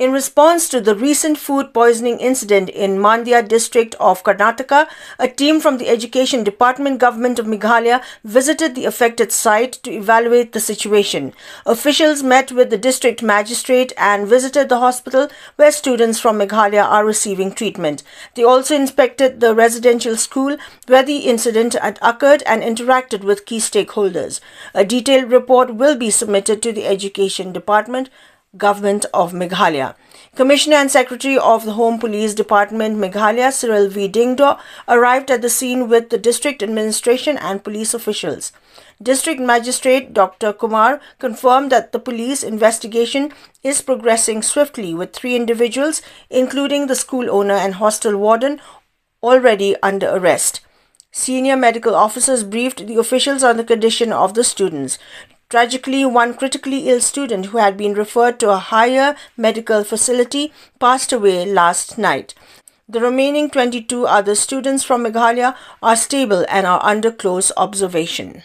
In response to the recent food poisoning incident in Mandya District of Karnataka, a team from the Education Department Government of Meghalaya visited the affected site to evaluate the situation. Officials met with the District Magistrate and visited the hospital where students from Meghalaya are receiving treatment. They also inspected the residential school where the incident had occurred and interacted with key stakeholders. A detailed report will be submitted to the Education Department, Government of Meghalaya. Commissioner and Secretary of the Home Police Department, Meghalaya, Cyril V. Dingdo, arrived at the scene with the district administration and police officials. District Magistrate Dr. Kumar confirmed that the police investigation is progressing swiftly with 3 individuals, including the school owner and hostel warden, already under arrest. Senior medical officers briefed the officials on the condition of the students. Tragically, one critically ill student who had been referred to a higher medical facility passed away last night. The remaining 22 other students from Meghalaya are stable and are under close observation.